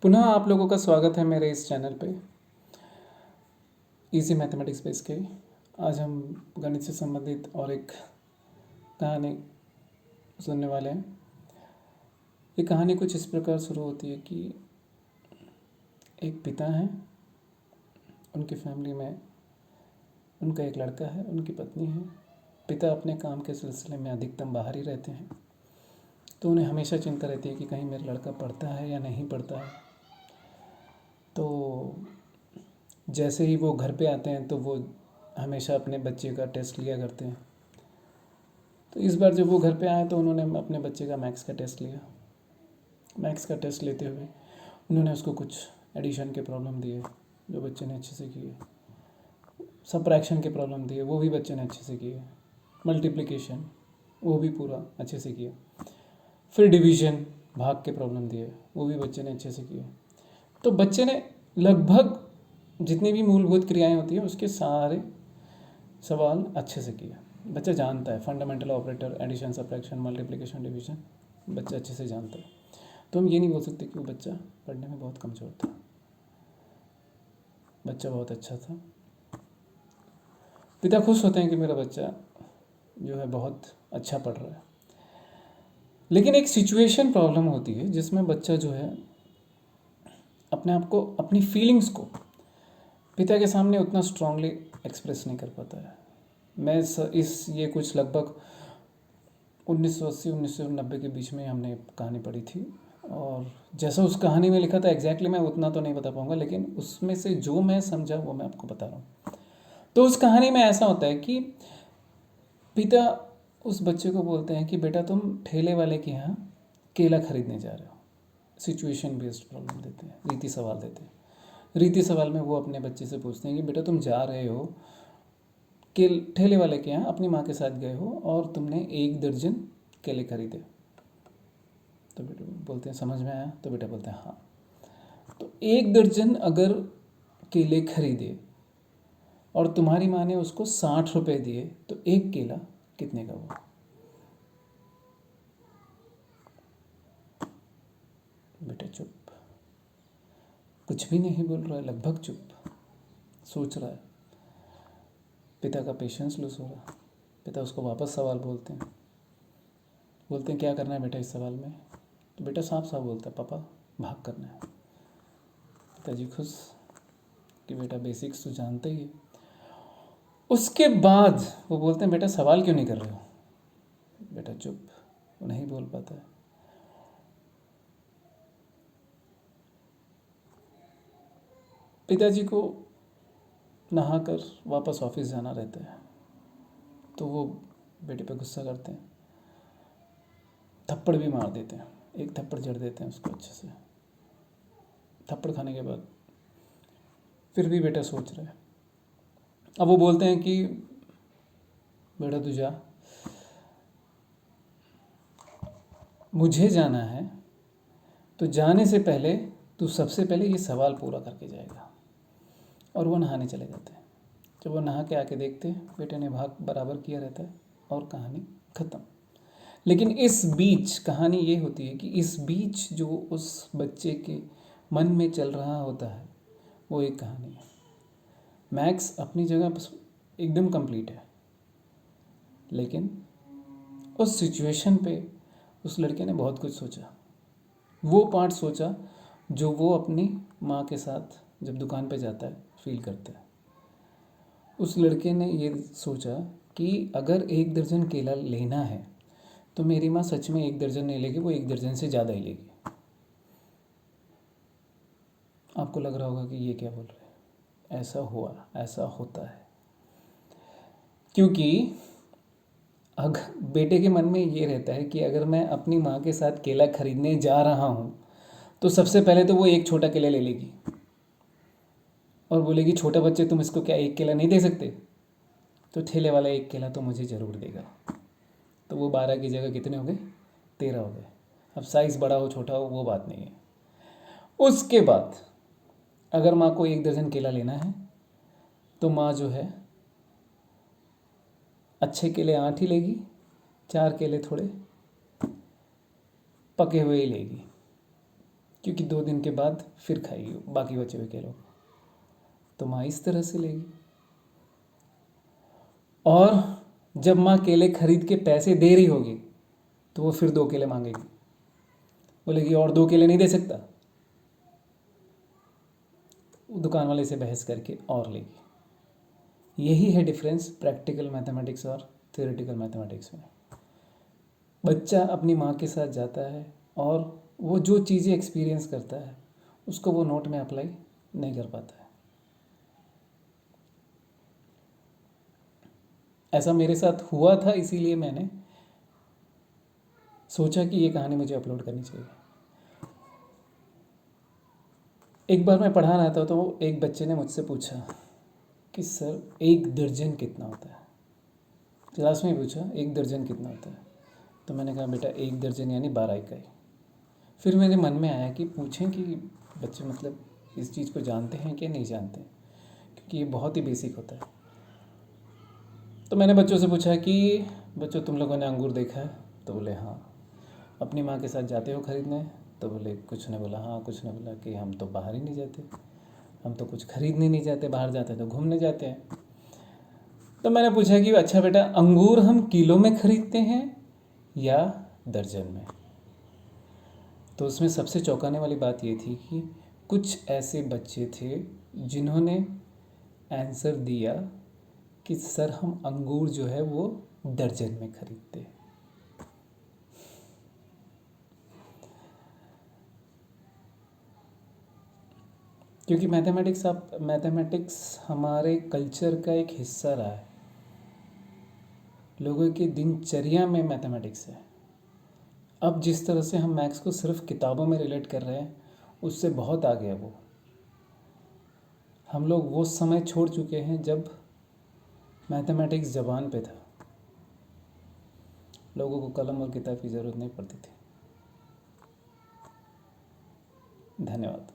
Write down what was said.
पुनः आप लोगों का स्वागत है मेरे इस चैनल पे इजी मैथमेटिक्स पे इसके। आज हम गणित से संबंधित और एक कहानी सुनने वाले हैं। ये कहानी कुछ इस प्रकार शुरू होती है कि एक पिता हैं, उनकी फैमिली में उनका एक लड़का है, उनकी पत्नी है। पिता अपने काम के सिलसिले में अधिकतम बाहर ही रहते हैं, तो उन्हें हमेशा चिंता रहती है कि कहीं मेरा लड़का पढ़ता है या नहीं पढ़ता है। तो जैसे ही वो घर पे आते हैं तो वो हमेशा अपने बच्चे का टेस्ट लिया करते हैं। तो इस बार जब वो घर पे आए तो उन्होंने अपने बच्चे का मैथ्स का टेस्ट लिया। मैथ्स का टेस्ट लेते हुए उन्होंने उसको कुछ एडिशन के प्रॉब्लम दिए जो बच्चे ने अच्छे से किए, सबट्रैक्शन के प्रॉब्लम दिए वो भी बच्चे ने अच्छे से किए, मल्टीप्लिकेशन वो भी पूरा अच्छे से किया, फिर डिवीजन भाग के प्रॉब्लम दिए वो भी बच्चे ने अच्छे से किए। तो बच्चे ने लगभग जितनी भी मूलभूत क्रियाएं होती हैं उसके सारे सवाल अच्छे से किए। बच्चा जानता है fundamental operator, addition, subtraction, multiplication, division बच्चा अच्छे से जानता है। तो हम ये नहीं बोल सकते कि वो बच्चा पढ़ने में बहुत कमज़ोर था। बच्चा बहुत अच्छा था। पिता खुश होते हैं कि मेरा बच्चा जो है बहुत अच्छा पढ़ रहा है। लेकिन एक सिचुएशन प्रॉब्लम होती है जिसमें बच्चा जो है अपने आप को, अपनी फीलिंग्स को पिता के सामने उतना स्ट्रांगली एक्सप्रेस नहीं कर पाता है। ये कुछ लगभग 1980-1990 के बीच में हमने कहानी पढ़ी थी, और जैसा उस कहानी में लिखा था एग्जैक्टली मैं उतना तो नहीं बता पाऊँगा, लेकिन उसमें से जो मैं समझा वो मैं आपको बता रहा हूँ। तो उस कहानी में ऐसा होता है कि पिता उस बच्चे को बोलते हैं कि बेटा तुम ठेले वाले के यहाँ केला खरीदने जा रहे हो। सिचुएशन बेस्ड प्रॉब्लम देते हैं, रीति सवाल देते हैं। रीति सवाल में वो अपने बच्चे से पूछते हैं कि बेटा तुम जा रहे हो कि ठेले वाले के यहाँ अपनी माँ के साथ गए हो और तुमने 1 दर्जन केले खरीदे। तो बेटा बोलते हैं समझ में आया? तो बेटा बोलते हैं हाँ। तो 1 दर्जन अगर केले खरीदे और तुम्हारी माँ ने उसको 60 रुपये दिए तो एक केला कितने का हुआ? बेटा चुप, कुछ भी नहीं बोल रहा है, लगभग चुप, सोच रहा है। पिता का पेशेंस लूज हो रहा है। पिता उसको वापस सवाल बोलते हैं क्या करना है बेटा इस सवाल में? तो बेटा साफ साफ बोलता है पापा भाग करना है। पिताजी खुश कि बेटा बेसिक्स तो जानते ही है। उसके बाद वो बोलते हैं बेटा सवाल क्यों नहीं कर रहे हो? बेटा चुप, वो नहीं बोल पाता है। पिताजी को नहाकर वापस ऑफिस जाना रहता है, तो वो बेटे पे गुस्सा करते हैं, थप्पड़ भी मार देते हैं, एक थप्पड़ जड़ देते हैं उसको अच्छे से। थप्पड़ खाने के बाद फिर भी बेटा सोच रहा है। अब वो बोलते हैं कि बेटा तू जा, मुझे जाना है, तो जाने से पहले तू सबसे पहले ये सवाल पूरा करके जाएगा। और वो नहाने चले जाते हैं। जब वो नहा के आके देखते हैं बेटे ने भाग बराबर किया रहता है और कहानी ख़त्म। लेकिन इस बीच कहानी ये होती है कि इस बीच जो उस बच्चे के मन में चल रहा होता है वो एक कहानी है। मैथ्स अपनी जगह एकदम कंप्लीट है, लेकिन उस सिचुएशन पे उस लड़के ने बहुत कुछ सोचा। वो पार्ट सोचा जो वो अपनी माँ के साथ जब दुकान पे जाता है फील करता है। उस लड़के ने ये सोचा कि अगर 1 दर्जन केला लेना है तो मेरी माँ सच में 1 दर्जन नहीं लेगी, वो 1 दर्जन से ज़्यादा ही लेगी। आपको लग रहा होगा कि ये क्या बोल रहे हैं। ऐसा हुआ, ऐसा होता है, क्योंकि अगर बेटे के मन में ये रहता है कि अगर मैं अपनी माँ के साथ केला खरीदने जा रहा हूँ तो सबसे पहले तो वो एक छोटा केला ले लेगी और बोलेगी छोटा बच्चे तुम इसको क्या 1 केला नहीं दे सकते? तो ठेले वाला 1 केला तो मुझे ज़रूर देगा। तो वो 12 की जगह कितने हो गए? 13 हो गए। अब साइज़ बड़ा हो छोटा हो वो बात नहीं है। उसके बाद अगर माँ को 1 दर्जन केला लेना है तो माँ जो है अच्छे केले 8 ही लेगी, 4 केले थोड़े पके हुए ही लेगी। क्योंकि 2 दिन के बाद फिर खाएगी बाकी बचे हुए केलों को। तो माँ इस तरह से लेगी। और जब माँ केले खरीद के पैसे दे रही होगी तो वो फिर 2 केले मांगेगी, बोलेगी और 2 केले नहीं दे सकता। दुकान वाले से बहस करके और लेगी। यही है डिफरेंस प्रैक्टिकल मैथमेटिक्स और थ्योरेटिकल मैथमेटिक्स में। बच्चा अपनी माँ के साथ जाता है और वो जो चीज़ें एक्सपीरियंस करता है उसको वो नोट में अप्लाई नहीं कर पाता है। ऐसा मेरे साथ हुआ था, इसीलिए मैंने सोचा कि ये कहानी मुझे अपलोड करनी चाहिए। एक बार मैं पढ़ा रहा था तो एक बच्चे ने मुझसे पूछा कि सर 1 दर्जन कितना होता है। क्लास में पूछा 1 दर्जन कितना होता है। तो मैंने कहा बेटा 1 दर्जन यानी 12 इकाई। फिर मेरे मन में आया कि पूछें कि बच्चे मतलब इस चीज़ को जानते हैं कि नहीं जानते, क्योंकि ये बहुत ही बेसिक होता है। तो मैंने बच्चों से पूछा कि बच्चों तुम लोगों ने अंगूर देखा है? तो बोले हाँ। अपनी माँ के साथ जाते हो खरीदने? तो बोले कुछ ने बोला हाँ, कुछ ने बोला कि हम तो बाहर ही नहीं जाते, हम तो कुछ खरीदने नहीं जाते, बाहर जाते तो घूमने जाते हैं। तो मैंने पूछा कि अच्छा बेटा अंगूर हम किलो में खरीदते हैं या दर्जन में? तो उसमें सबसे चौंकाने वाली बात ये थी कि कुछ ऐसे बच्चे थे जिन्होंने आंसर दिया कि सर हम अंगूर जो है वो दर्जन में खरीदते हैं। क्योंकि मैथमेटिक्स हमारे कल्चर का एक हिस्सा रहा है। लोगों की दिनचर्या में मैथमेटिक्स है। अब जिस तरह से हम मैथ्स को सिर्फ किताबों में रिलेट कर रहे हैं उससे बहुत आगे है वो। हम लोग वो समय छोड़ चुके हैं जब मैथमेटिक्स ज़बान पे था, लोगों को कलम और किताब की ज़रूरत नहीं पड़ती थी। धन्यवाद।